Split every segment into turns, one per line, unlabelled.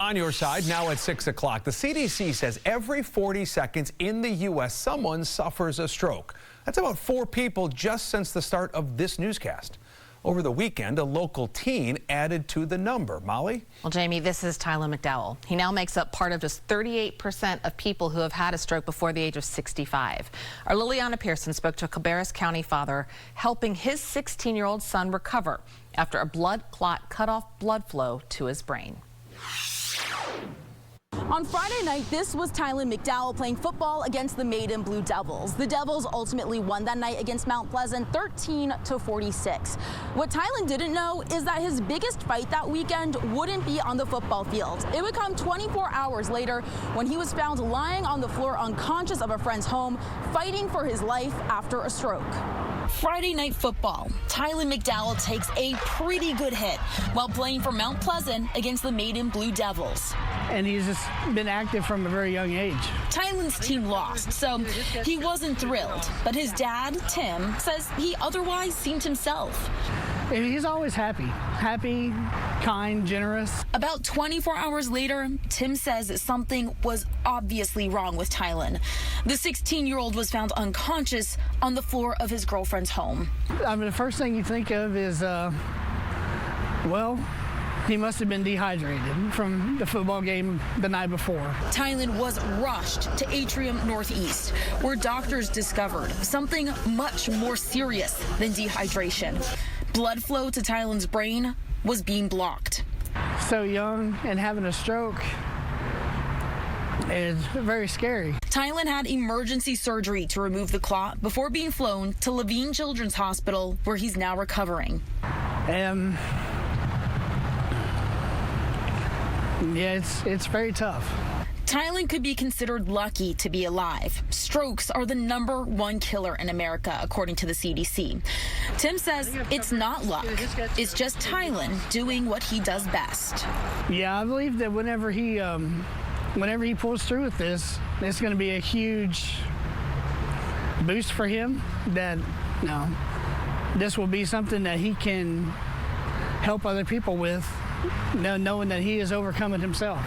On Your Side, now at 6 o'clock. The CDC says every 40 seconds in the U.S., someone suffers a stroke. That's about 4 people just since the start of this newscast. Over the weekend, a local teen added to the number. Molly?
Well, Jamie, this is Tylin McDowell. He now makes up part of just 38% of people who have had a stroke before the age of 65. Our Lileana Pearson spoke to a Cabbaras County father helping his 16-year-old son recover after a blood clot cut off blood flow to his brain.
On Friday night, this was Tylin McDowell playing football against the Maiden Blue Devils. The Devils ultimately won that night against Mount Pleasant 13-46. What Tylin didn't know is that his biggest fight that weekend wouldn't be on the football field. It would come 24 hours later when he was found lying on the floor unconscious of a friend's home, fighting for his life after a stroke. Friday night football. Tylin McDowell takes a pretty good hit while playing for Mount Pleasant against the Maiden Blue Devils.
And he's just been active from a very young age.
Tylin's team lost, so he wasn't thrilled. But his dad, Tim, says he otherwise seemed himself.
He's always happy. Happy, kind, generous.
About 24 hours later, Tim says that something was obviously wrong with Tylin. The 16-year-old was found unconscious on the floor of his girlfriend's home.
I mean, the first thing you think of is, well, he must have been dehydrated from the football game the night before.
Tylin was rushed to Atrium Northeast, where doctors discovered something much more serious than dehydration. Blood flow to Tylin's brain was being blocked.
So young and having a stroke is very scary.
Tylin had emergency surgery to remove the clot before being flown to Levine Children's Hospital, where he's now recovering.
Yeah, it's very tough.
Tylin could be considered lucky to be alive. Strokes are the #1 killer in America, according to the CDC. Tim says it's not luck. It's just Tylin doing what he does best.
Yeah, I believe that whenever he pulls through with this, it's going to be a huge boost for him. That this will be something that he can help other people with, knowing that he has overcome it himself.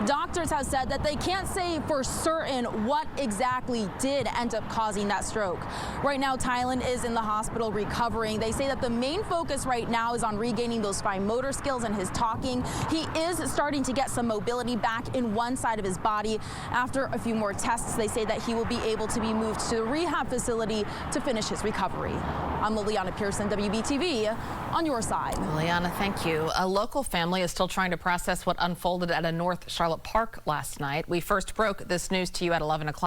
Doctors have said that they can't say for certain what exactly did end up causing that stroke. Right now, Tylin is in the hospital recovering. They say that the main focus right now is on regaining those fine motor skills and his talking. He is starting to get some mobility back in one side of his body. After a few more tests, they say that he will be able to be moved to the rehab facility to finish his recovery. I'm Lileana Pearson, WBTV, On Your Side.
Lileana, thank you. A local family is still trying to process what unfolded at a North Charlotte Park last night. We first broke this news to you at 11 o'clock.